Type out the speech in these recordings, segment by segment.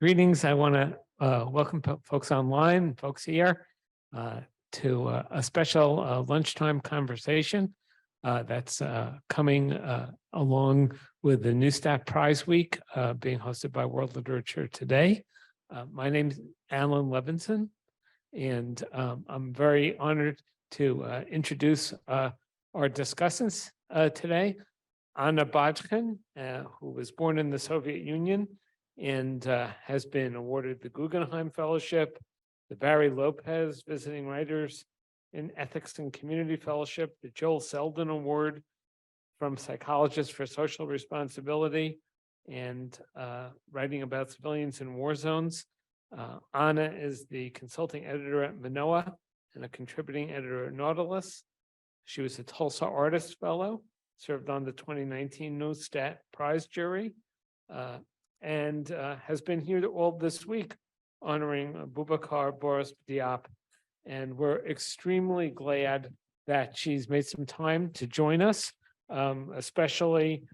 Greetings. I want to welcome folks online, folks here to a special lunchtime conversation that's coming along with the Neustadt Prize Week being hosted by World Literature Today. My name is Alan Levinson, and I'm very honored to introduce our discussants today. Anna Badkhen, who was born in the Soviet Union and has been awarded the Guggenheim Fellowship, the Barry Lopez Visiting Writers in Ethics and Community Fellowship, the Seldin Award from Psychologists for Social Responsibility, and writing about civilians in war zones. Anna is the consulting editor at Mānoa and a contributing editor at Nautilus. She was a Tulsa Artist Fellow, served on the 2019 Neustadt Prize jury, and has been here all this week honoring Boubacar Boris Diop. And we're extremely glad that she's made some time to join us, especially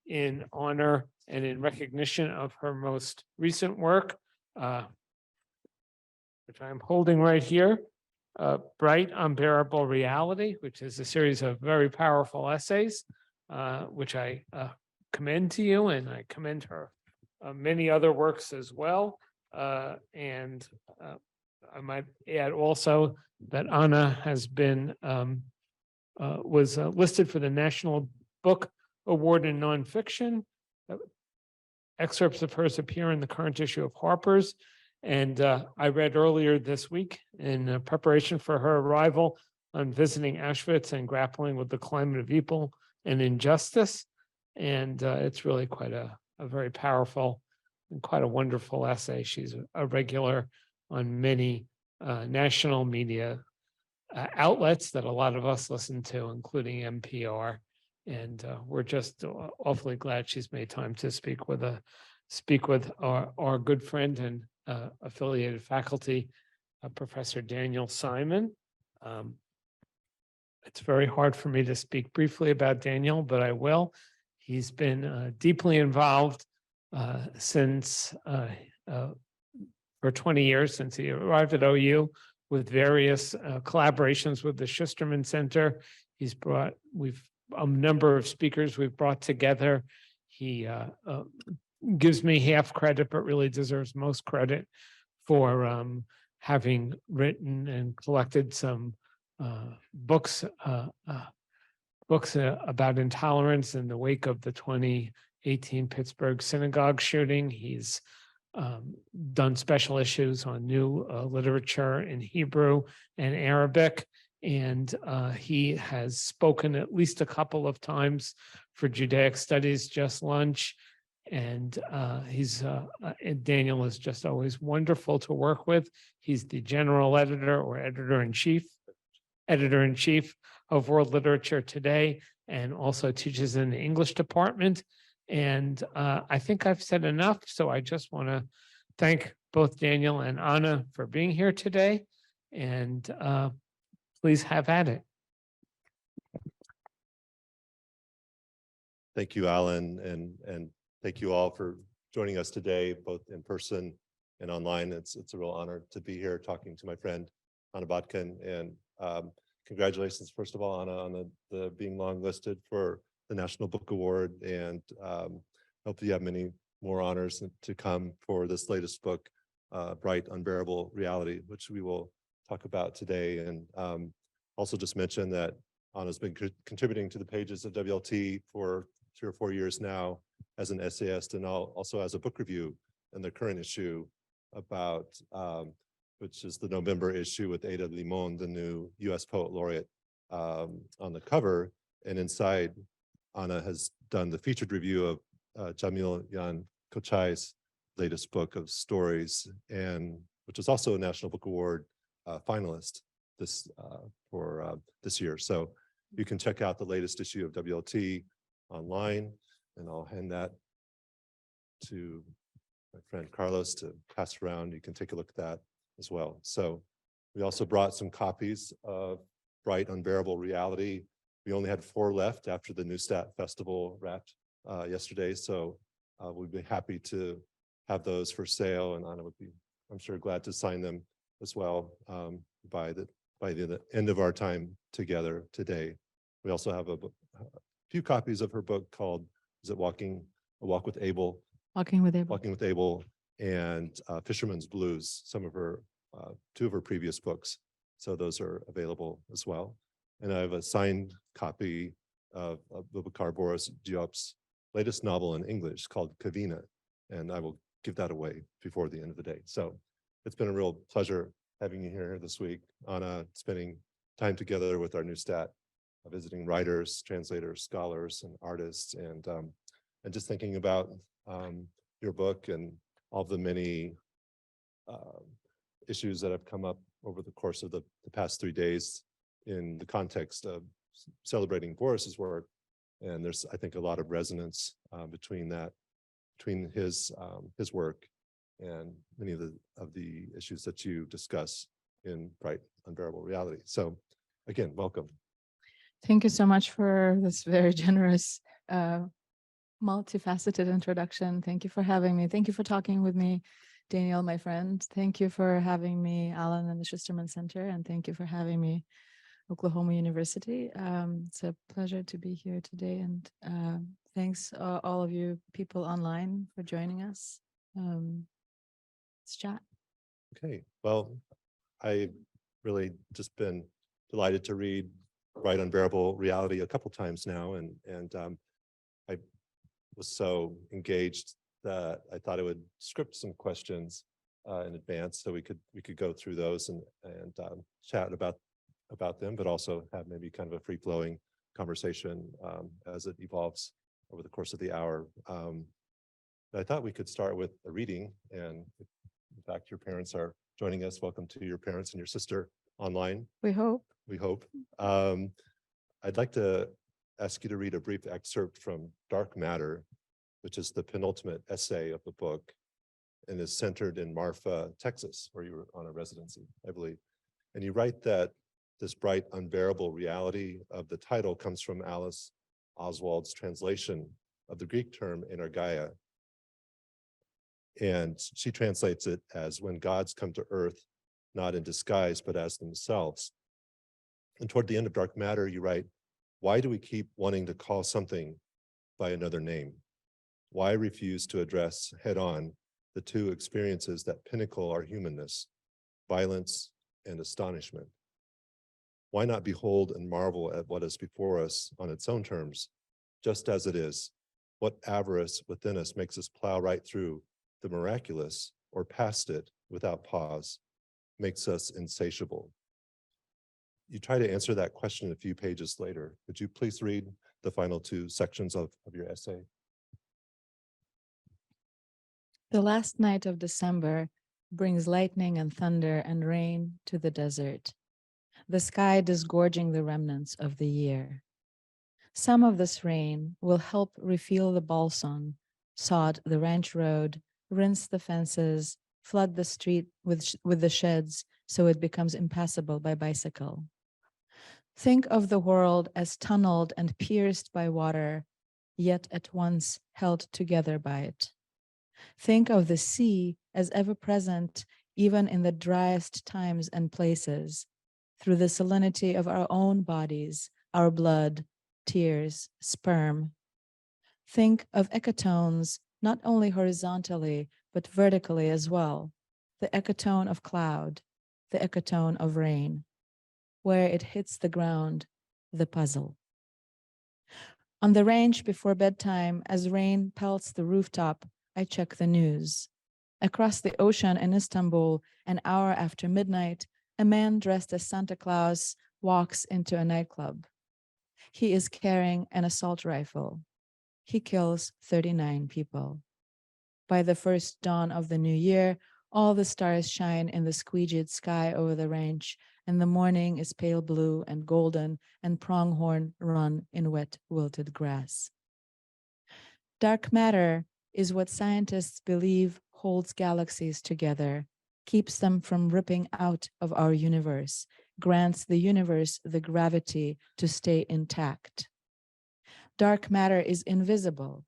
in honor and in recognition of her most recent work, which I'm holding right here, Bright, Unbearable Reality, which is a series of very powerful essays, which I commend to you, and I commend her many other works as well. And I might add also that Anna has been was listed for the National Book Award in Nonfiction. Excerpts of hers appear in the current issue of Harper's. And I read earlier this week in preparation for her arrival on visiting Auschwitz and grappling with the climate of evil and injustice. And it's really quite a very powerful and quite a wonderful essay. She's a regular on many national media outlets that a lot of us listen to, including NPR. And we're just awfully glad she's made time to speak with our good friend and affiliated faculty, Professor Daniel Simon. It's very hard for me to speak briefly about Daniel, but I will. He's been deeply involved since for 20 years, since he arrived at OU, with various collaborations with the Schusterman Center. We've a number of speakers we've brought together. He gives me half credit, but really deserves most credit for having written and collected some books about intolerance in the wake of the 2018 Pittsburgh synagogue shooting. He's done special issues on new literature in Hebrew and Arabic, and he has spoken at least a couple of times for Judaic Studies Just Lunch. And Daniel is just always wonderful to work with. He's the general editor or editor-in-chief of World Literature Today, and also teaches in the English department. And I think I've said enough, so I just want to thank both Daniel and Anna for being here today, and please have at it. Thank you, Alan, and thank you all for joining us today, both in person and online. It's a real honor to be here talking to my friend, Anna Badkhen, and congratulations, first of all, Anna, on the being longlisted for the National Book Award, and hopefully you have many more honors to come for this latest book, Bright, Unbearable Reality, which we will talk about today. And also just mention that Anna's been contributing to the pages of WLT for 3 or 4 years now as an essayist, and also as a book review in the current issue about, which is the November issue with Ada Limon, the new US Poet Laureate, on the cover. And inside, Anna has done the featured review of Jamil Yan Kochai's latest book of stories, and which is also a National Book Award finalist for this year. So you can check out the latest issue of WLT online, and I'll hand that to my friend Carlos to pass around. You can take a look at that as well. So we also brought some copies of Bright, Unbearable Reality. We only had 4 left after the Neustadt Festival wrapped yesterday, so we'd be happy to have those for sale, and Anna would be, I'm sure, glad to sign them as well by the end of our time together today. We also have a few copies of her book called, is it A Walk with Abel? Walking with Abel. Walking with Abel, and Fisherman's Blues, some of her, two of her previous books. So those are available as well. And I have a signed copy of Boubacar Boris Diop's latest novel in English called Kavina, and I will give that away before the end of the day. So it's been a real pleasure having you here this week, Anna, spending time together with our Neustadt visiting writers, translators, scholars, and artists, and just thinking about your book and all the many issues that have come up over the course of the past 3 days in the context of celebrating Boris's work. And there's, I think, a lot of resonance between his work and many of the issues that you discuss in Bright Unbearable Reality. So again, welcome. Thank you so much for this very generous, multifaceted introduction. Thank you for having me. Thank you for talking with me, Daniel, my friend. Thank you for having me, Alan, and the Schusterman Center. And thank you for having me, Oklahoma University. It's a pleasure to be here today. And thanks all of you people online for joining us. Let's chat. Okay, well, I really just been delighted to read Bright Unbearable Reality a couple times now, and I was so engaged that I thought I would script some questions in advance so we could go through those and chat about them, but also have maybe kind of a free-flowing conversation as it evolves over the course of the hour. I thought we could start with a reading, and in fact, your parents are joining us. Welcome to your parents and your sister online. We hope. We hope. I'd like to ask you to read a brief excerpt from Dark Matter, which is the penultimate essay of the book and is centered in Marfa, Texas, where you were on a residency, I believe. And you write that this bright, unbearable reality of the title comes from Alice Oswald's translation of the Greek term energeia. And she translates it as when gods come to earth, not in disguise, but as themselves. And toward the end of Dark Matter, you write, why do we keep wanting to call something by another name? Why refuse to address head-on the two experiences that pinnacle our humanness, violence and astonishment? Why not behold and marvel at what is before us on its own terms, just as it is? What avarice within us makes us plow right through the miraculous or past it without pause, makes us insatiable? You try to answer that question a few pages later. Would you please read the final two sections of your essay? The last night of December brings lightning and thunder and rain to the desert, the sky disgorging the remnants of the year. Some of this rain will help refill the balsam, sod the ranch road, rinse the fences, flood the street with the sheds so it becomes impassable by bicycle. Think of the world as tunneled and pierced by water, yet at once held together by it. Think of the sea as ever present, even in the driest times and places, through the salinity of our own bodies, our blood, tears, sperm. Think of ectones, not only horizontally, but vertically as well. The ectone of cloud, the ectone of rain. Where it hits the ground, the puzzle. On the range before bedtime, as rain pelts the rooftop, I check the news. Across the ocean in Istanbul, an hour after midnight, a man dressed as Santa Claus walks into a nightclub. He is carrying an assault rifle. He kills 39 people. By the first dawn of the new year, all the stars shine in the squeegeed sky over the ranch, and the morning is pale blue and golden, and pronghorn run in wet, wilted grass. Dark matter is what scientists believe holds galaxies together, keeps them from ripping out of our universe, grants the universe the gravity to stay intact. Dark matter is invisible.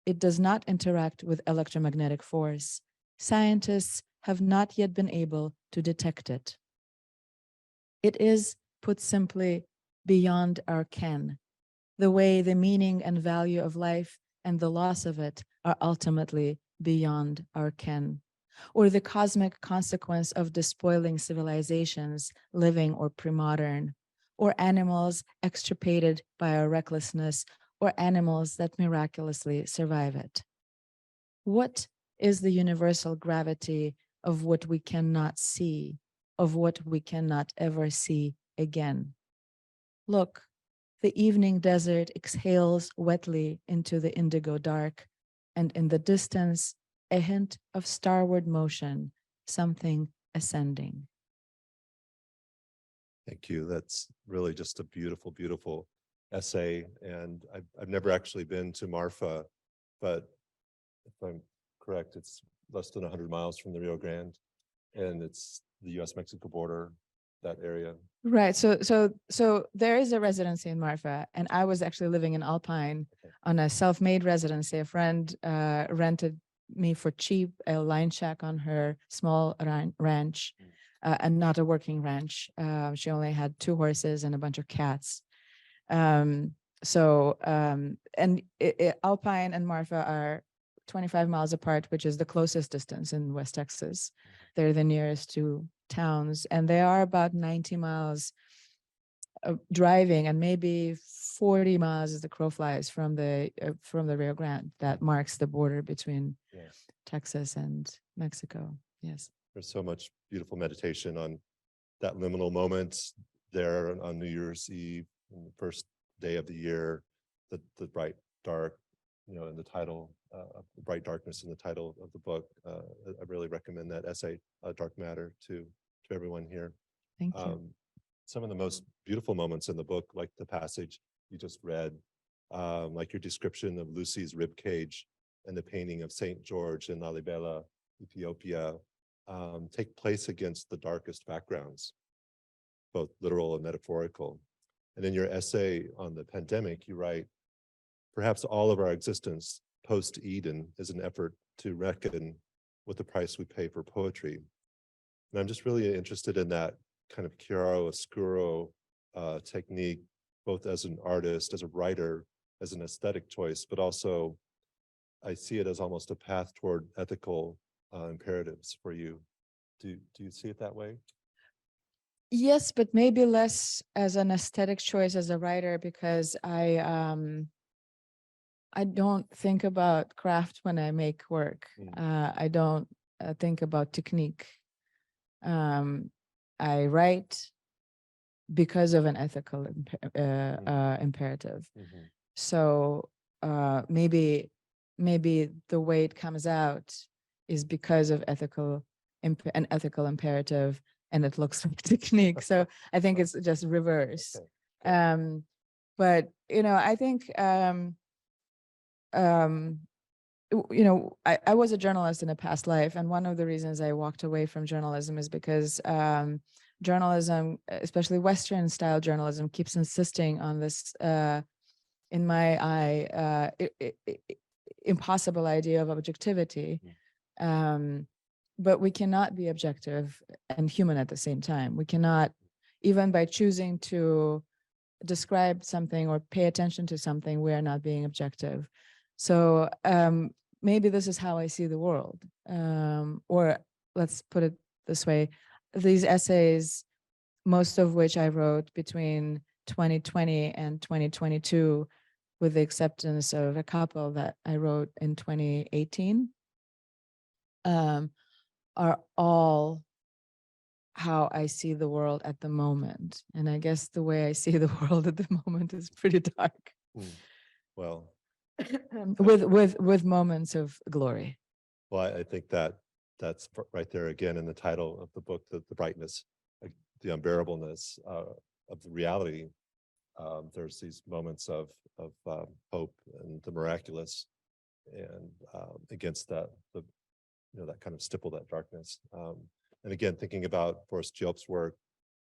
It does not interact with electromagnetic force, scientists have not yet been able to detect it. It is, put simply, beyond our ken, the way the meaning and value of life and the loss of it are ultimately beyond our ken, or the cosmic consequence of despoiling civilizations, living or pre-modern, or animals extirpated by our recklessness, or animals that miraculously survive it. What is the universal gravity of what we cannot see, of what we cannot ever see again? Look, the evening desert exhales wetly into the indigo dark, and in the distance, a hint of starward motion, something ascending. Thank you. That's really just a beautiful, beautiful essay. And I've never actually been to Marfa, but if I'm correct, it's less than 100 miles from the Rio Grande, and it's the U.S.-Mexico border, that area. Right. So there is a residency in Marfa, and I was actually living in Alpine on a self-made residency. A friend rented me for cheap a line shack on her small ranch, and not a working ranch. She only had 2 horses and a bunch of cats. And Alpine and Marfa are 25 miles apart, which is the closest distance in West Texas. They're the nearest 2 towns, and they are about 90 miles driving, and maybe 40 miles as the crow flies from the Rio Grande that marks the border between Texas and Mexico. Yes. There's so much beautiful meditation on that liminal moment there on New Year's Eve, on the first day of the year, the bright dark, in the title, the bright darkness in the title of the book. I really recommend that essay, Dark Matter, to everyone here. Thank you. Some of the most beautiful moments in the book, like the passage you just read, like your description of Lucy's rib cage and the painting of St. George in Lalibela, Ethiopia, take place against the darkest backgrounds, both literal and metaphorical. And in your essay on the pandemic, you write, perhaps all of our existence post-Eden is an effort to reckon with the price we pay for poetry. And I'm just really interested in that kind of chiaroscuro technique, both as an artist, as a writer, as an aesthetic choice, but also I see it as almost a path toward ethical imperatives for you. Do you see it that way? Yes, but maybe less as an aesthetic choice as a writer, because I don't think about craft when I make work. I don't think about technique. I write because of an ethical imperative. So maybe the way it comes out is because of an ethical imperative, and it looks like technique. So I think it's just reverse. Okay. But I think I was a journalist in a past life, and one of the reasons I walked away from journalism is because journalism, especially Western style journalism, keeps insisting on this, in my eye, impossible idea of objectivity. But we cannot be objective and human at the same time. We cannot, even by choosing to describe something or pay attention to something, we are not being objective. So maybe this is how I see the world. Or let's put it this way, these essays, most of which I wrote between 2020 and 2022, with the acceptance of a couple that I wrote in 2018, are all how I see the world at the moment. And I guess the way I see the world at the moment is pretty dark. Well, with moments of glory. well, I think that's right there again in the title of the book, the brightness, the unbearableness of the reality. There's these moments of hope and the miraculous, and against that that kind of stipple, that darkness. And again, thinking about Boris Diop's work,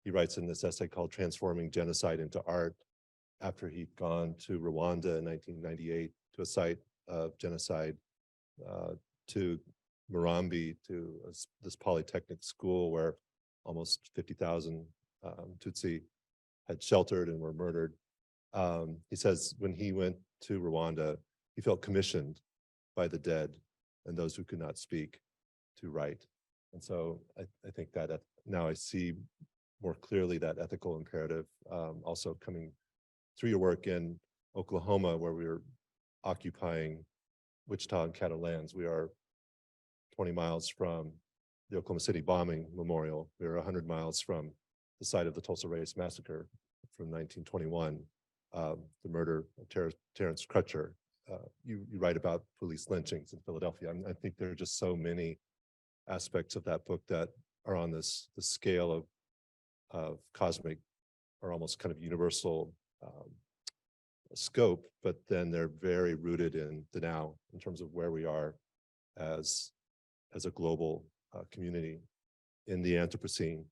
he writes in this essay called Transforming Genocide into Art, after he'd gone to Rwanda in 1998 to a site of genocide, to Murambi to this polytechnic school where almost 50,000 Tutsi had sheltered and were murdered. He says when he went to Rwanda, he felt commissioned by the dead and those who could not speak to write. And so I think that now I see more clearly that ethical imperative also coming through your work in Oklahoma, where we were occupying Wichita and Caddo lands. We are 20 miles from the Oklahoma City bombing memorial. We are 100 miles from the site of the Tulsa Race Massacre from 1921, the murder of Terrence Crutcher. You write about police lynchings in Philadelphia. I think there are just so many aspects of that book that are on the scale of cosmic or almost kind of universal scope, but then they're very rooted in the now in terms of where we are as a global community in the Anthropocene,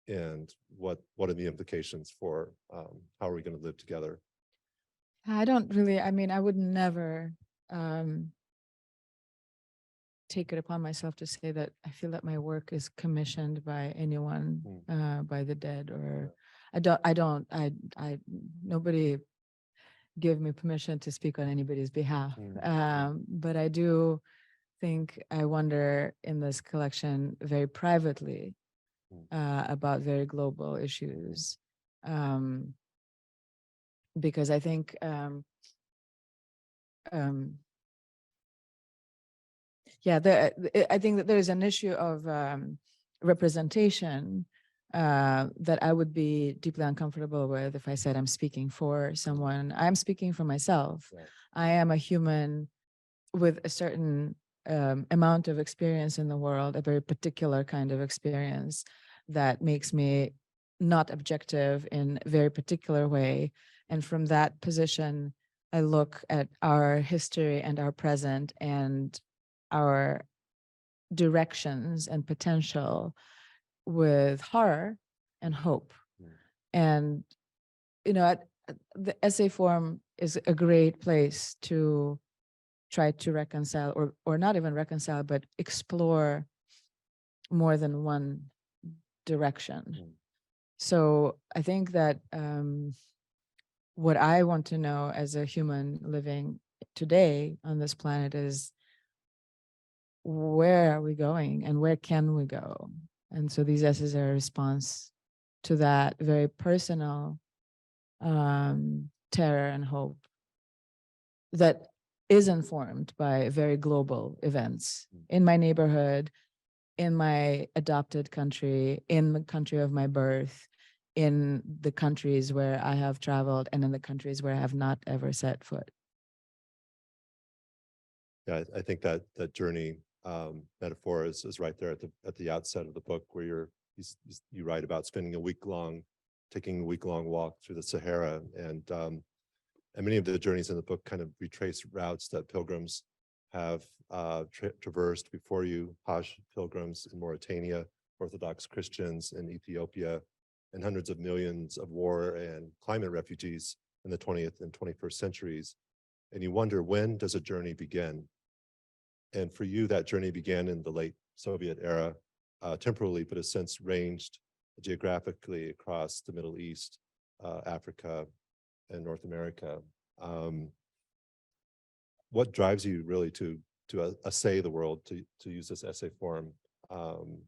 and what are the implications for how are we going to live together. I don't really, I mean, I would never take it upon myself to say that I feel that my work is commissioned by anyone, by the dead, or nobody give me permission to speak on anybody's behalf. But I do think, I wonder in this collection very privately about very global issues. Because I think I think that there's an issue of representation that I would be deeply uncomfortable with if I said I'm speaking for someone. I'm speaking for myself. Right. I am a human with a certain amount of experience in the world, a very particular kind of experience that makes me not objective in a very particular way. And from that position, I look at our history and our present and our directions and potential with horror and hope. And, you know, the essay form is a great place to try to reconcile, or not even reconcile, but explore more than one direction. So I think that what I want to know as a human living today on this planet is, where are we going and where can we go? And so these essays are a response to that very personal terror and hope that is informed by very global events in my neighborhood, in my adopted country, in the country of my birth, in the countries where I have traveled, and in the countries where I have not ever set foot. Yeah, I think that journey metaphor is right there at the outset of the book, where you write about spending taking a week-long walk through the Sahara, and many of the journeys in the book kind of retrace routes that pilgrims have traversed before you: Hajj pilgrims in Mauritania, Orthodox Christians in Ethiopia, and hundreds of millions of war and climate refugees in the 20th and 21st centuries. And you wonder, when does a journey begin? And for you, that journey began in the late Soviet era, temporally, but has since ranged geographically across the Middle East, Africa, and North America. What drives you really to essay the world, to use this essay form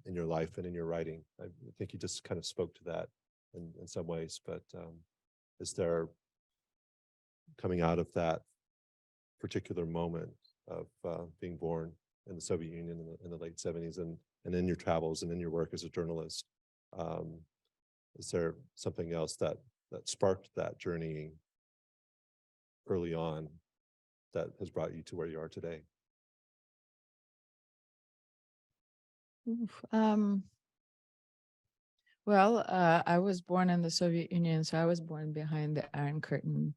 in your life and in your writing? I think you just kind of spoke to that in some ways, but is there, coming out of that particular moment of being born in the Soviet Union in the late 70s, and in your travels and in your work as a journalist, is there something else that sparked that journey early on that has brought you to where you are today? Well, I was born in the Soviet Union, so I was born behind the Iron Curtain,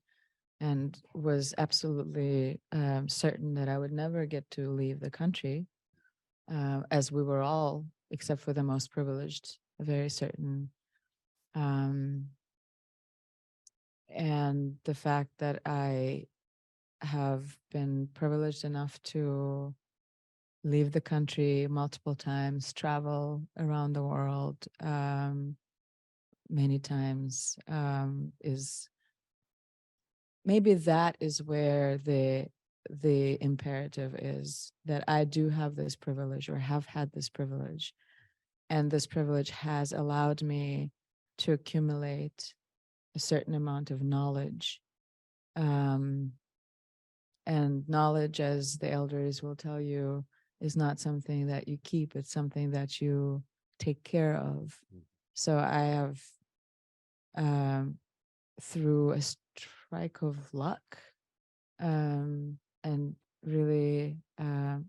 and was absolutely certain that I would never get to leave the country, as we were all, except for the most privileged, very certain. And the fact that I have been privileged enough to leave the country multiple times, travel around the world many times, is maybe that is where the imperative is, that I do have this privilege, or have had this privilege, and this privilege has allowed me to accumulate a certain amount of knowledge. And knowledge, as the elders will tell you, is not something that you keep, it's something that you take care of. So I have, through a strike of luck, and really,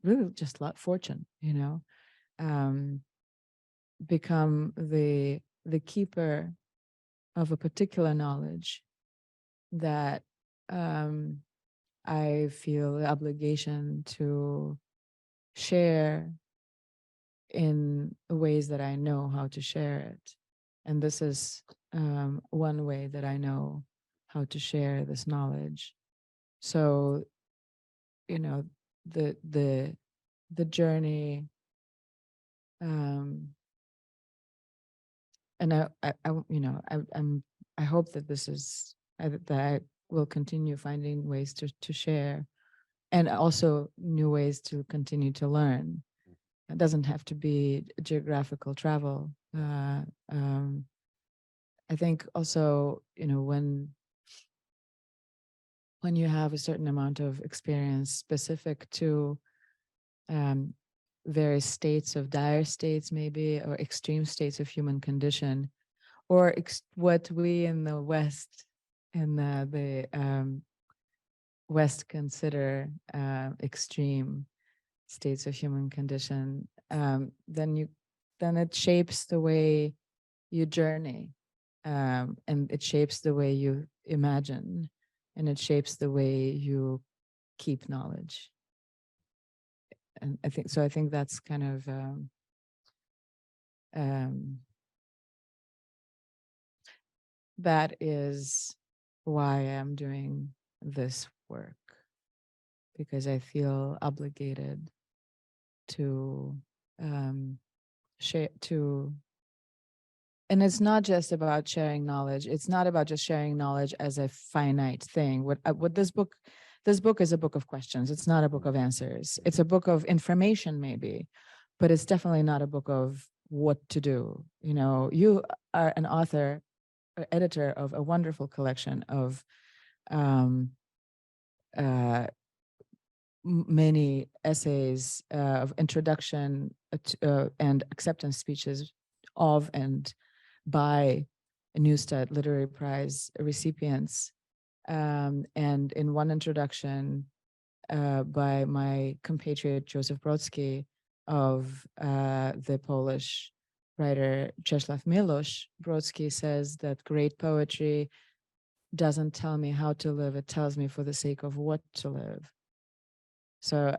really just luck, fortune, become the keeper of a particular knowledge that I feel the obligation to share in ways that I know how to share it. And this is one way that I know how to share this knowledge. So, the journey, and I hope that this is that I will continue finding ways to share, and also new ways to continue to learn. It doesn't have to be geographical travel. I think also, when you have a certain amount of experience specific to various states of dire states, maybe, or extreme states of human condition, or what we in the West, in the West consider extreme states of human condition, then it shapes the way you journey, and it shapes the way you imagine, and it shapes the way you keep knowledge. And I think that's kind of that is why I'm doing this work, because I feel obligated to share, and it's not just about sharing knowledge. It's not about just sharing knowledge as a finite thing. What this book is a book of questions. It's not a book of answers. It's a book of information, maybe, but it's definitely not a book of what to do. You are an author or editor of a wonderful collection of many essays of introduction and acceptance speeches of and by Neustadt Literary Prize recipients. And in one introduction by my compatriot Joseph Brodsky of the Polish writer Czesław Miłosz, Brodsky says that great poetry doesn't tell me how to live, it tells me for the sake of what to live. So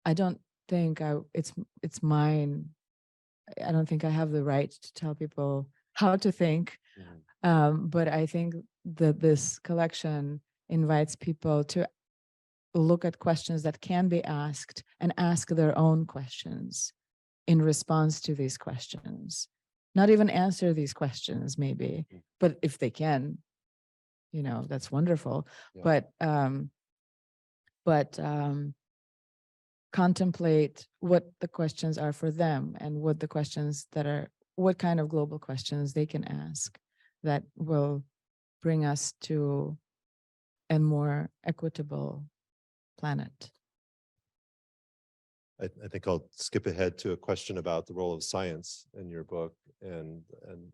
I don't think it's mine. I don't think I have the right to tell people how to think. But I think that this collection invites people to look at questions that can be asked and ask their own questions in response to these questions. Not even answer these questions, maybe, but if they can, that's wonderful. Yeah. But contemplate what the questions are for them, and what the questions what kind of global questions they can ask that will bring us to a more equitable planet. I think I'll skip ahead to a question about the role of science in your book, and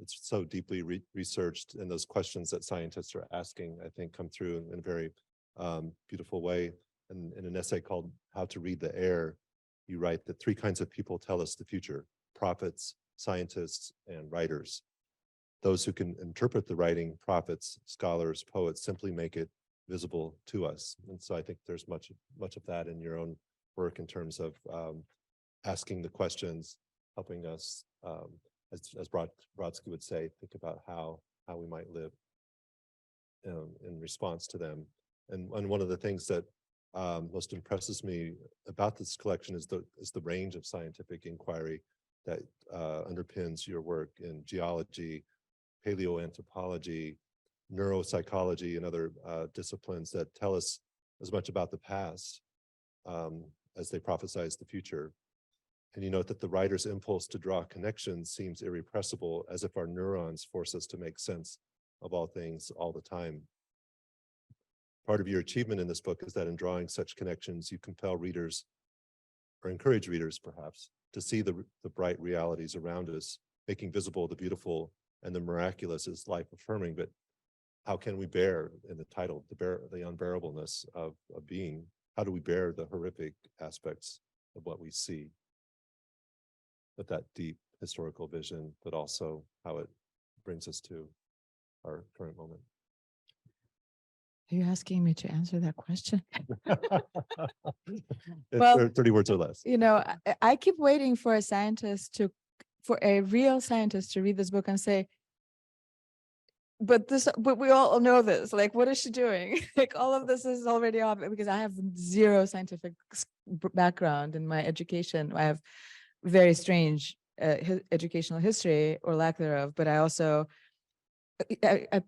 it's so deeply researched, and those questions that scientists are asking, I think, come through in a very beautiful way. And in an essay called "How to Read the Air," you write that 3 kinds of people tell us the future: prophets, scientists, and writers. Those who can interpret the writing, prophets, scholars, poets, simply make it visible to us. And so I think there's much of that in your own work, in terms of asking the questions, helping us, as Brodsky would say, think about how we might live in response to them. And one of the things that most impresses me about this collection is the range of scientific inquiry that underpins your work in geology, paleoanthropology, neuropsychology, and other disciplines that tell us as much about the past as they prophesize the future. And you note that the writer's impulse to draw connections seems irrepressible, as if our neurons force us to make sense of all things all the time. Part of your achievement in this book is that in drawing such connections, you compel readers, or encourage readers perhaps, to see the bright realities around us, making visible the beautiful and the miraculous is life-affirming. But how can we bear, in the title, the unbearableness of being? How do we bear the horrific aspects of what we see? With that deep historical vision, but also how it brings us to our current moment. Are you asking me to answer that question? It's Well, 30 words or less. You know, I keep waiting for for a real scientist to read this book and say, but we all know this. Like, what is she doing? Like, all of this is already obvious, because I have zero scientific background in my education. I have very strange educational history, or lack thereof, but I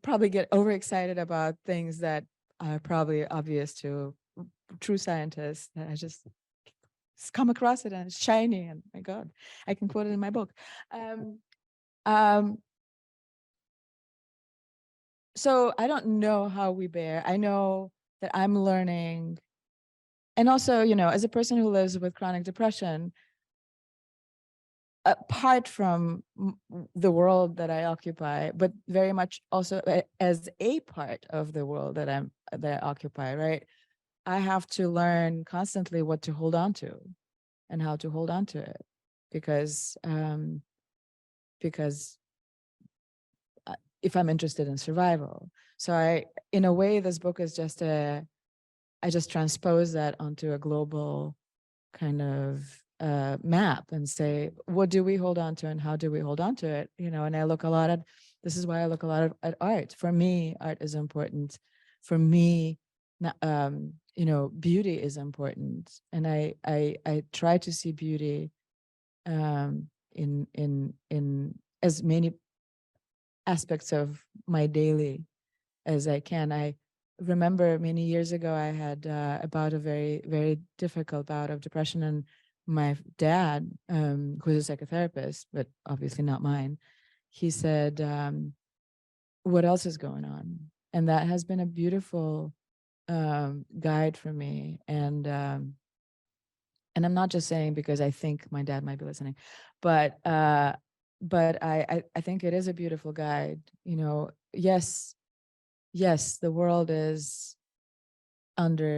probably get overexcited about things that are probably obvious to true scientists, that I just come across it and it's shiny, and my God, I can quote it in my book. So I don't know how we bear. I know that I'm learning. And also, you know, as a person who lives with chronic depression, apart from the world that I occupy, but very much also as a part of the world that I occupy, right? I have to learn constantly what to hold on to and how to hold on to it, because if I'm interested in survival. So in a way, this book is just I just transpose that onto a global kind of map and say, what do we hold on to and how do we hold on to it? You know, and this is why I look a lot at art. For me, art is important. For me, you know, beauty is important. And I try to see beauty in as many aspects of my daily as I can. I remember many years ago, I had a very, very difficult bout of depression, and my dad, who's a psychotherapist, but obviously not mine, he said, what else is going on? And that has been a beautiful guide for me. And I'm not just saying because I think my dad might be listening, but I think it is a beautiful guide. You know, yes, the world is are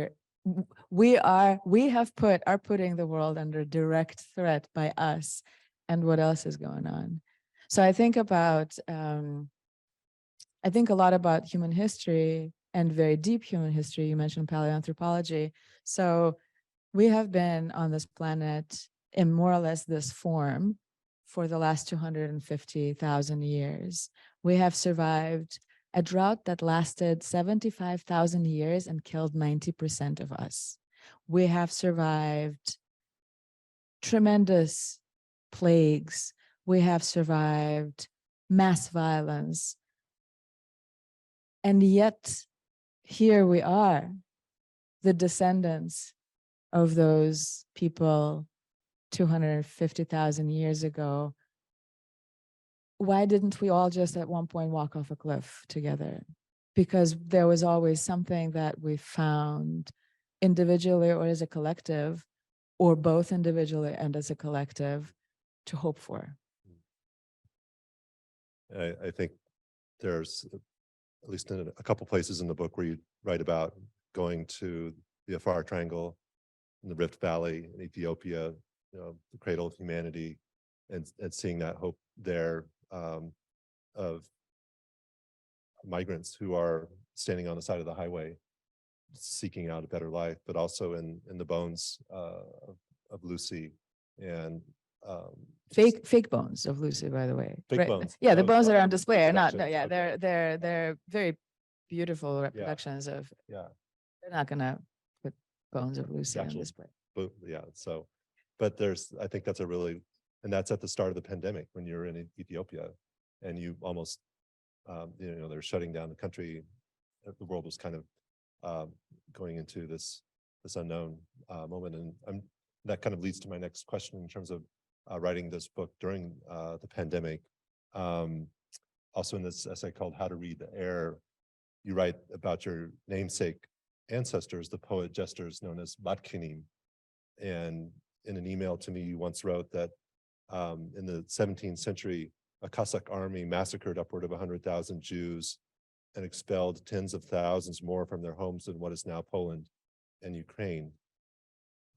putting the world under direct threat by us, and what else is going on. So I think a lot about human history, and very deep human history. You mentioned paleoanthropology. So we have been on this planet in more or less this form for the last 250,000 years. We have survived a drought that lasted 75,000 years and killed 90% of us. We have survived tremendous plagues. We have survived mass violence. And yet, here we are, the descendants of those people 250,000 years ago. Why didn't we all just at one point walk off a cliff together? Because there was always something that we found individually or as a collective, or both individually and as a collective, to hope for. I think there's, at least in a couple places in the book, where you write about going to the Afar Triangle in the Rift Valley in Ethiopia, you know, the cradle of humanity, and seeing that hope there of migrants who are standing on the side of the highway seeking out a better life, but also in the bones of Lucy, and fake bones of Lucy, by the way. Fake bones. Yeah, the Oh, bones that are on oh, display are not. No, reproductions, yeah, okay. they're very beautiful reproductions of. Yeah. They're not gonna put bones of Lucy on actual display. But yeah, so, but I think that's and that's at the start of the pandemic when you're in Ethiopia and you almost, they're shutting down the country. The world was kind of going into this unknown moment. And that kind of leads to my next question in terms of writing this book during the pandemic. Also in this essay called How to Read the Air, you write about your namesake ancestors, the poet jesters known as Badkhenim. And in an email to me, you once wrote that in the 17th century, a Cossack army massacred upward of 100,000 Jews and expelled tens of thousands more from their homes in what is now Poland and Ukraine.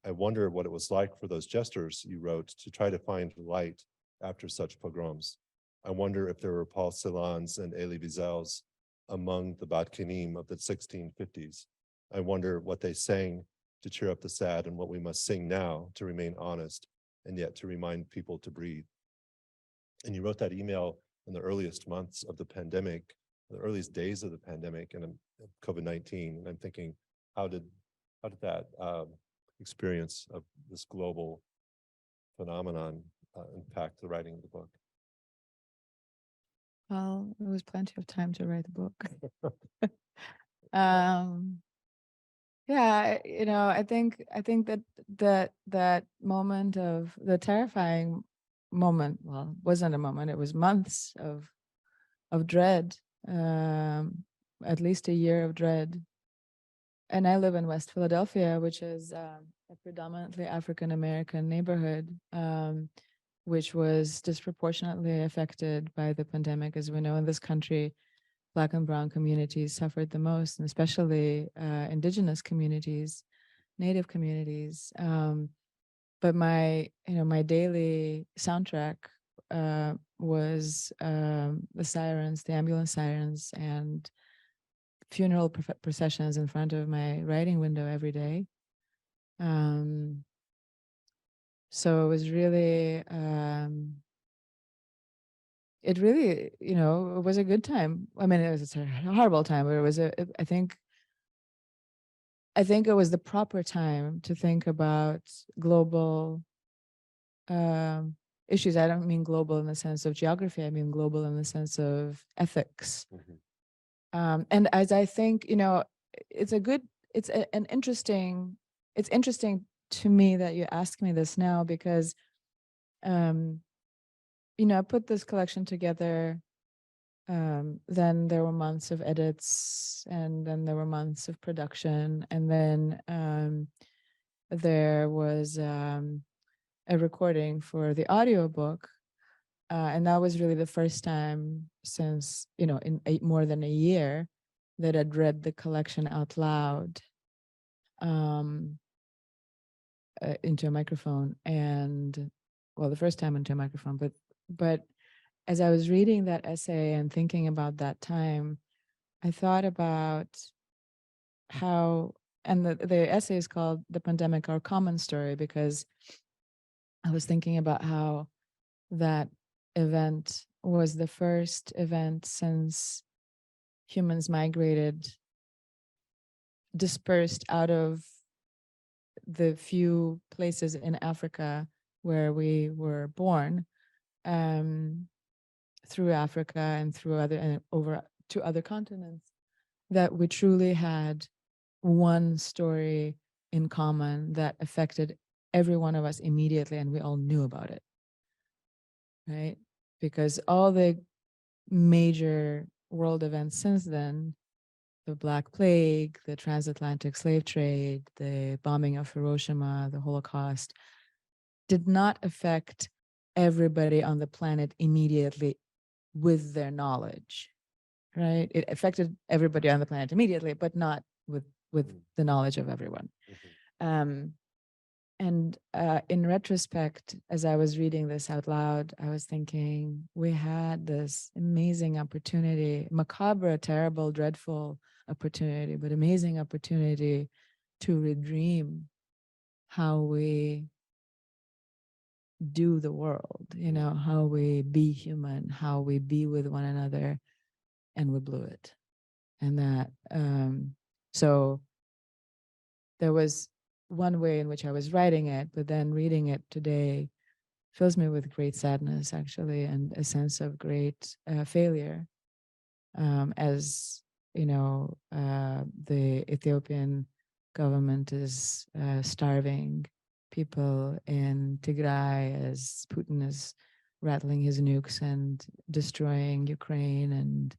I wonder what it was like for those jesters, you wrote, to try to find light after such pogroms. I wonder if there were Paul Celans and Elie Wiesels among the Badkhenim of the 1650s. I wonder what they sang to cheer up the sad and what we must sing now to remain honest and yet to remind people to breathe. And you wrote that email in the earliest months of the pandemic, the earliest days of the pandemic and COVID-19. And I'm thinking, how did that experience of this global phenomenon impact the writing of the book? Well, there was plenty of time to write the book. Yeah, I think that moment of the terrifying moment, well, it wasn't a moment, it was months of dread, at least a year of dread. And I live in West Philadelphia, which is a predominantly African-American neighborhood, which was disproportionately affected by the pandemic. As we know, in this country, Black and Brown communities suffered the most, and especially indigenous communities, Native communities. But my daily soundtrack was the sirens, the ambulance sirens, and funeral processions in front of my writing window every day. So it was really, it was a good time. I mean, it was a horrible time, but it was I think it was the proper time to think about global issues. I don't mean global in the sense of geography. I mean global in the sense of ethics. Mm-hmm. And as I think, it's interesting to me that you ask me this now, because, I put this collection together. Then there were months of edits, and then there were months of production, and then there was a recording for the audiobook. And that was really the first time since, in more than a year that I'd read the collection out loud into a microphone. And, well, the first time into a microphone, but as I was reading that essay and thinking about that time, I thought about how, and the essay is called "The Pandemic, Our Common Story," because I was thinking about how that event was the first event since humans migrated, dispersed out of the few places in Africa where we were born, through Africa and through over to other continents, that we truly had one story in common that affected every one of us immediately, and we all knew about it, right? Because all the major world events since then, the Black Plague, the transatlantic slave trade, the bombing of Hiroshima, the Holocaust, did not affect everybody on the planet immediately with their knowledge, right? It affected everybody on the planet immediately, but not with the knowledge of everyone. Mm-hmm. And in retrospect, as I was reading this out loud, I was thinking, we had this amazing opportunity, macabre, terrible, dreadful opportunity, but amazing opportunity to redream how we do the world, how we be human, how we be with one another, and we blew it. And that, so there was one way in which I was writing it, but then reading it today fills me with great sadness, actually, and a sense of great failure. As you know, the Ethiopian government is starving people in Tigray, as Putin is rattling his nukes and destroying Ukraine, and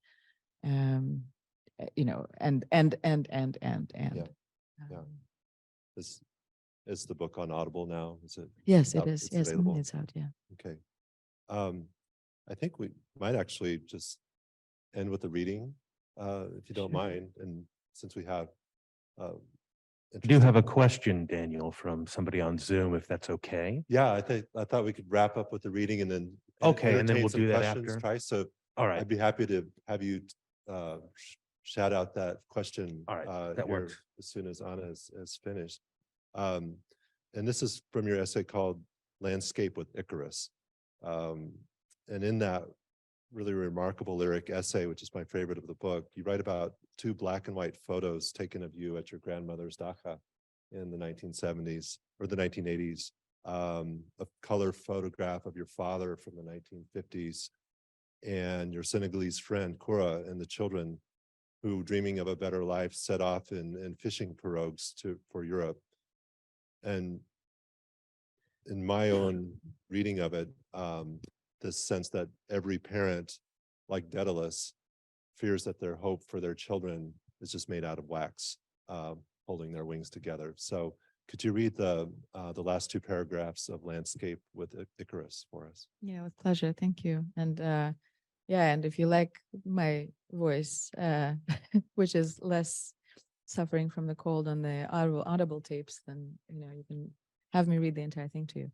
you know, and. Yeah. Is the book on Audible now? Is it? Yes, it out? is. It's Yes, available. it's out. Yeah. Okay. I think we might actually just end with the reading, if you don't Sure. mind. And since we have, I do interesting- have a question, Daniel, from somebody on Zoom, if that's okay. Yeah, I thought we could wrap up with the reading and then Okay, and then entertain we'll some do that questions, after. Trice. So All right. I'd be happy to have you shout out that question. All right, that here works. as soon as Anna is finished. And this is from your essay called Landscape with Icarus. And in that really remarkable lyric essay, which is my favorite of the book, you write about 2 black and white photos taken of you at your grandmother's dacha in the 1970s or the 1980s. A color photograph of your father from the 1950s and your Senegalese friend Koura and the children who, dreaming of a better life, set off in fishing pirogues for Europe. And in my own reading of it, this sense that every parent, like Daedalus, fears that their hope for their children is just made out of wax, holding their wings together. So could you read the last 2 paragraphs of Landscape with Icarus for us? Yeah, with pleasure. Thank you. And yeah, and if you like my voice, which is less suffering from the cold on the audible tapes, then you can have me read the entire thing to you.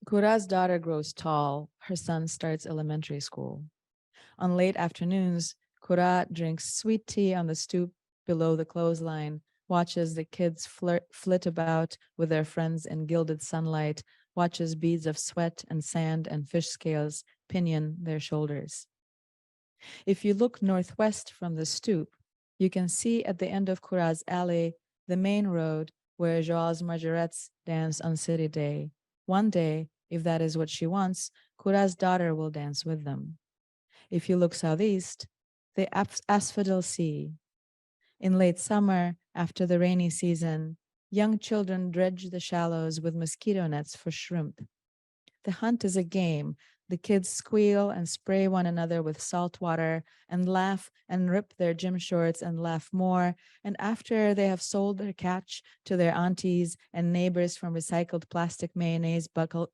Koura's daughter grows tall. Her son starts elementary school. On late afternoons, Koura drinks sweet tea on the stoop below the clothesline, watches the kids flit about with their friends in gilded sunlight, watches beads of sweat and sand and fish scales pinion their shoulders. If you look northwest from the stoop, you can see at the end of Koura's alley the main road where Joel's Margarettes dance on City Day. One day, if that is what she wants, Koura's daughter will dance with them. If you look southeast, the Asphodel Sea. In late summer, after the rainy season, young children dredge the shallows with mosquito nets for shrimp. The hunt is a game. The kids squeal and spray one another with salt water and laugh and rip their gym shorts and laugh more. And after they have sold their catch to their aunties and neighbors from recycled plastic mayonnaise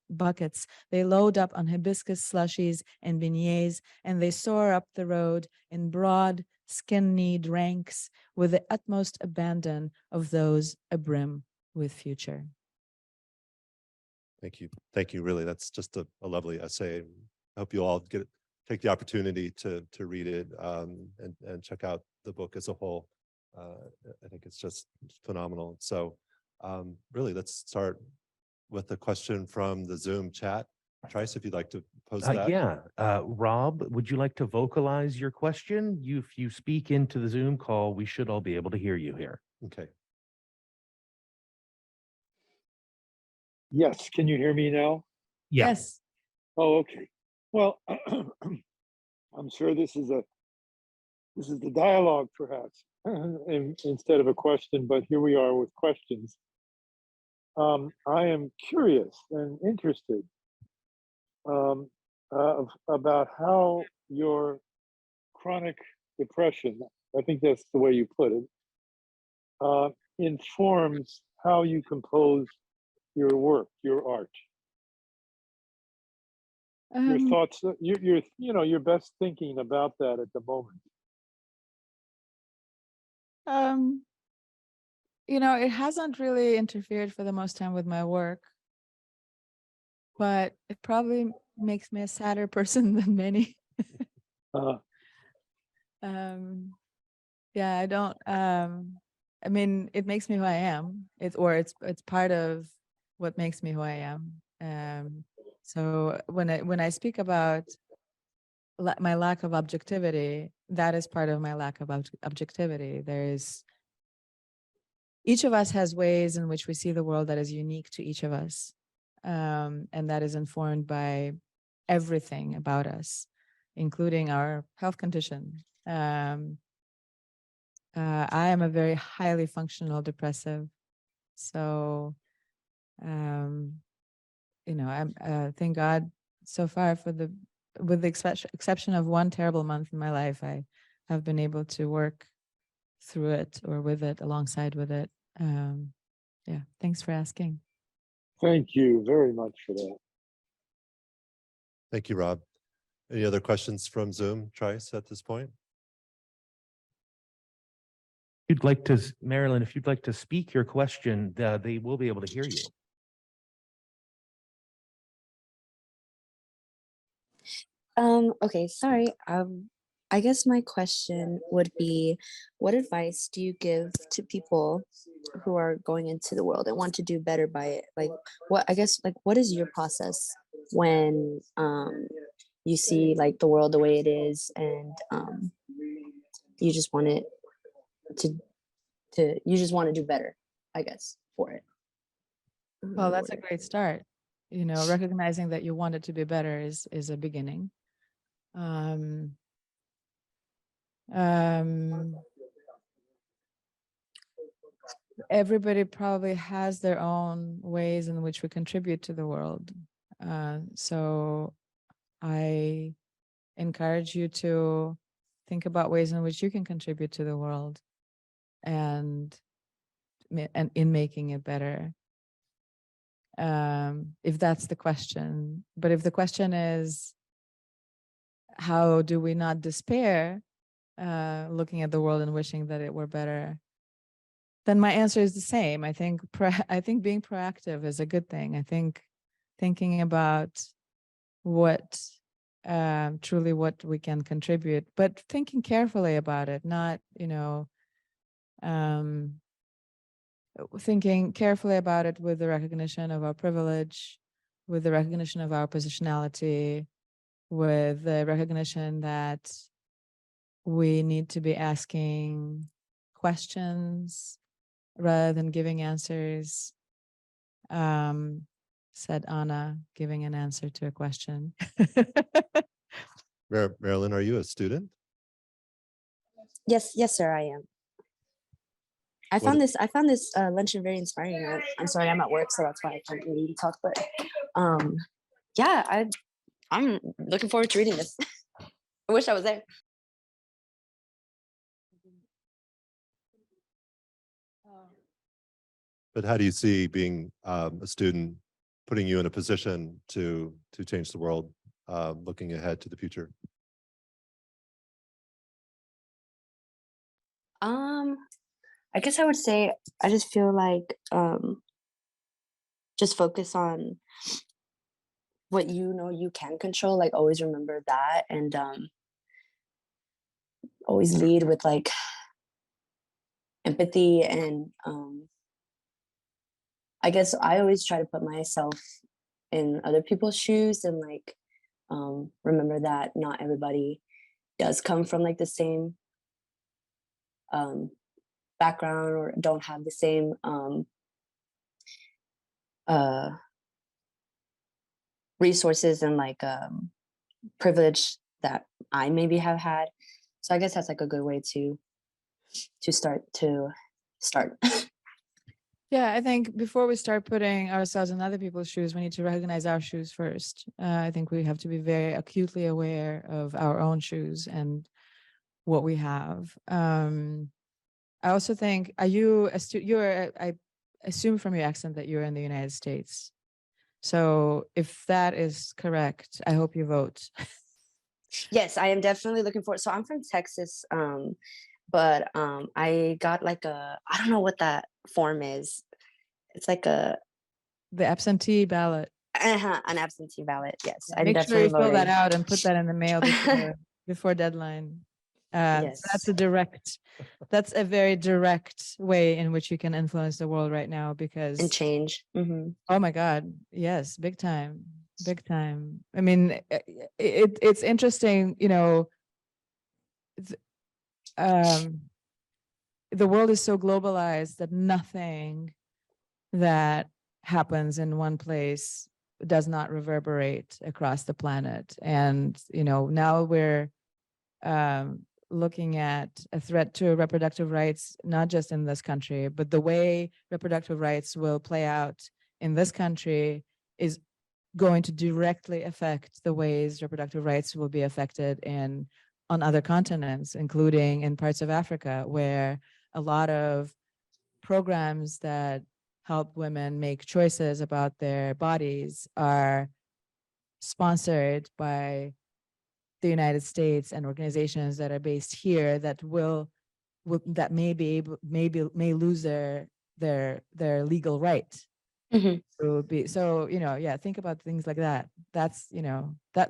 buckets, they load up on hibiscus slushies and beignets, and they soar up the road in broad, skin-kneed ranks with the utmost abandon of those abrim with future. Thank you. Thank you. Really, that's just a lovely essay. I hope you all take the opportunity to read it and check out the book as a whole. I think it's just phenomenal. So really, let's start with the question from the Zoom chat. Trice, if you'd like to pose that. Yeah, Rob, would you like to vocalize your question? If you speak into the Zoom call, we should all be able to hear you here. Okay. Yes, can you hear me now? Yeah. Yes. Oh, okay. Well, I'm sure this is the dialogue, perhaps, instead of a question. But here we are with questions. I am curious and interested about how your chronic depression, I think that's the way you put it, informs how you compose your work, your art. Your thoughts, your best thinking about that at the moment. It hasn't really interfered for the most time with my work, but it probably makes me a sadder person than many. Yeah, I don't. I mean, it makes me who I am. It's part of what makes me who I am. So when I speak about my lack of objectivity, that is part of my lack of objectivity. each of us has ways in which we see the world that is unique to each of us. And that is informed by everything about us, including our health condition. I am a very highly functional depressive. So, I'm thank God so far with the exception of one terrible month in my life, I have been able to work through it or with it, alongside with it. Yeah, thanks for asking. Thank you very much for that. Thank you, Rob. Any other questions from Zoom, Trice, at this point? If you'd like to, Marilyn, if you'd like to speak your question, they will be able to hear you. Okay, sorry. I guess my question would be, what advice do you give to people who are going into the world and want to do better by it? Like, what is your process when you see like the world the way it is, and you just want it you just want to do better, I guess, for it. Well, that's a great start. Recognizing that you want it to be better is a beginning. Everybody probably has their own ways in which we contribute to the world. So I encourage you to think about ways in which you can contribute to the world and in making it better. If that's the question. But if the question is, how do we not despair, looking at the world and wishing that it were better, then my answer is the same. I think being proactive is a good thing. I think thinking about truly what we can contribute, but thinking carefully about it, not, thinking carefully about it with the recognition of our privilege, with the recognition of our positionality, with the recognition that we need to be asking questions rather than giving answers. Said Anna, giving an answer to a question. Marilyn, are you a student? Yes, sir, I am. I found this luncheon very inspiring. I'm sorry, I'm at work, so that's why I can't really talk. But yeah, I'm looking forward to reading this. I wish I was there. But how do you see being a student putting you in a position to change the world, looking ahead to the future? I guess I would say I just feel like just focus on what you can control. Like, always remember that, and always lead with like empathy, and I guess I always try to put myself in other people's shoes, and like remember that not everybody does come from like the same background or don't have the same resources and like privilege that I maybe have had. So I guess that's like a good way to start. Yeah, I think before we start putting ourselves in other people's shoes, we need to recognize our shoes first. I think we have to be very acutely aware of our own shoes and what we have. I also think, are you a student? I assume from your accent that you're in the United States. So if that is correct, I hope you vote. Yes, I am definitely looking forward. So I'm from Texas, but I got like I don't know what that form is. It's like the absentee ballot. An absentee ballot. Yes, I'm Make sure definitely you fill that voting. out and put that in the mail before deadline. Yes. So that's a very direct way in which you can influence the world right now, because And change. oh my God, yes, big time. I mean, it's interesting, the world is so globalized that nothing that happens in one place does not reverberate across the planet. And, now we're looking at a threat to reproductive rights, not just in this country, but the way reproductive rights will play out in this country is going to directly affect the ways reproductive rights will be affected on other continents, including in parts of Africa, where a lot of programs that help women make choices about their bodies are sponsored by the United States and organizations that are based here that that may lose their legal right. Mhm. Think about things like that. That's,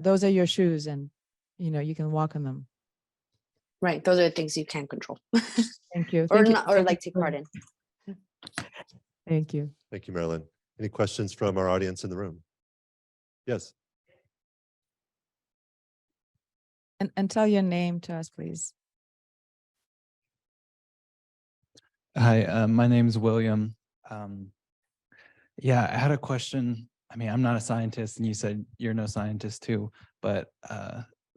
those are your shoes, and you can walk on them. Right. Those are the things you can control. Thank you. Or Thank you. not, or like take part in. Thank you. Thank you, Marilyn. Any questions from our audience in the room? Yes. And tell your name to us, please. Hi, my name is William. Yeah, I had a question. I mean, I'm not a scientist, and you said you're no scientist too, but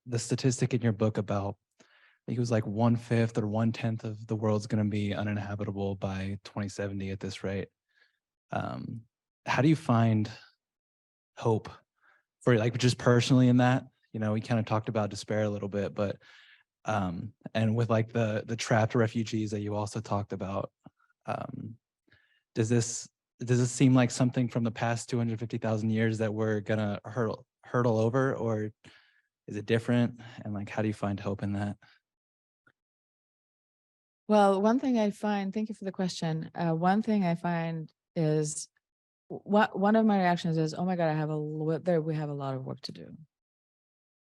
the statistic in your book about, I think it was like 1/5 or 1/10 of the world's going to be uninhabitable by 2070 at this rate. How do you find hope for, like, just personally in that? We kind of talked about despair a little bit, but and with like the trapped refugees that you also talked about, does this seem like something from the past 250,000 years that we're gonna hurdle over, or is it different? And like, how do you find hope in that? Well, one thing I find, thank you for the question. One thing I find is one of my reactions is, oh my God, we have a lot of work to do.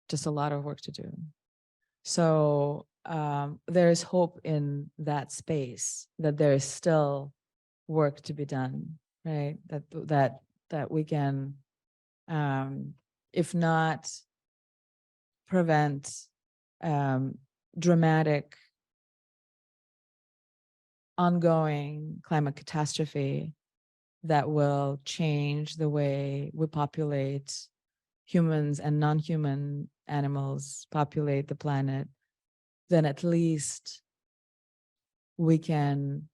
Just a lot of work to do. So there is hope in that space, that there is still work to be done, right? That we can, if not prevent dramatic ongoing climate catastrophe that will change the way we populate, humans and non-human animals populate the planet, then at least we can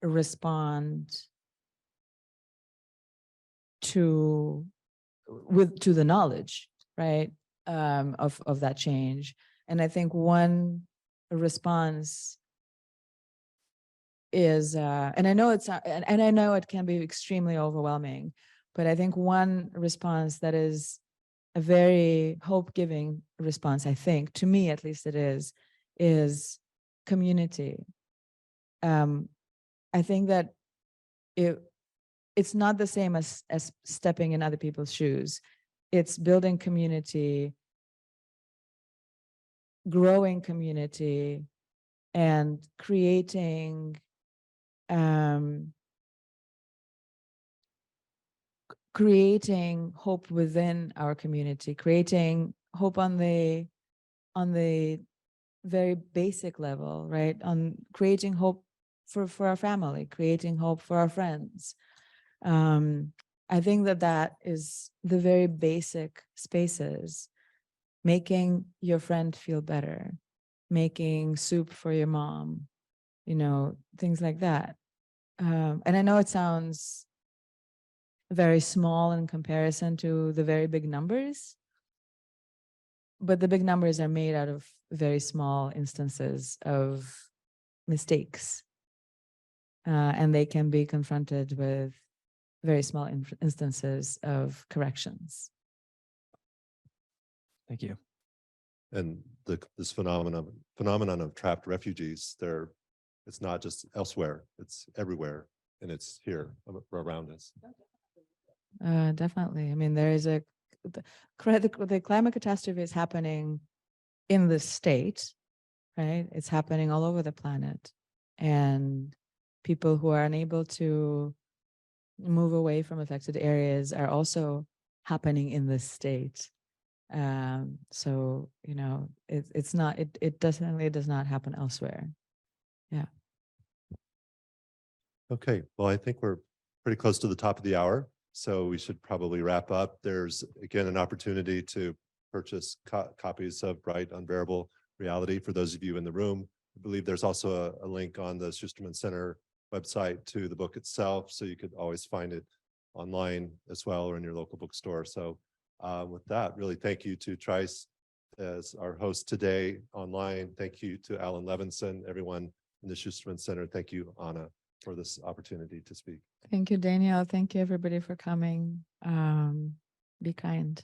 respond to the knowledge, right, of that change. And I think one response is, and I know it can be extremely overwhelming, but I think one response that is a very hope-giving response, I think, to me at least it is community. I think that it's not the same as stepping in other people's shoes. It's building community, growing community, and creating hope within our community, creating hope on the very basic level, right? On creating hope for our family, creating hope for our friends. I think that is the very basic spaces. Making your friend feel better, making soup for your mom, things like that. And I know it sounds very small in comparison to the very big numbers, but the big numbers are made out of very small instances of mistakes. And they can be confronted with very small instances of corrections. Thank you. And this phenomenon of trapped refugees, it's not just elsewhere, it's everywhere, and it's here around us. Definitely. I mean, there is the climate catastrophe is happening in the state, right? It's happening all over the planet. And people who are unable to move away from affected areas are also happening in the state. So, it definitely does not happen elsewhere. Yeah. Okay, well, I think we're pretty close to the top of the hour, so we should probably wrap up. There's again an opportunity to purchase copies of Bright Unbearable Reality for those of you in the room. I believe there's also a link on the Schusterman Center website to the book itself, so you could always find it online as well or in your local bookstore. So with that, really thank you to Trice as our host today online. Thank you to Alan Levinson, everyone in the Schusterman Center. Thank you, Anna, for this opportunity to speak. Thank you, Daniel. Thank you, everybody, for coming. Be kind.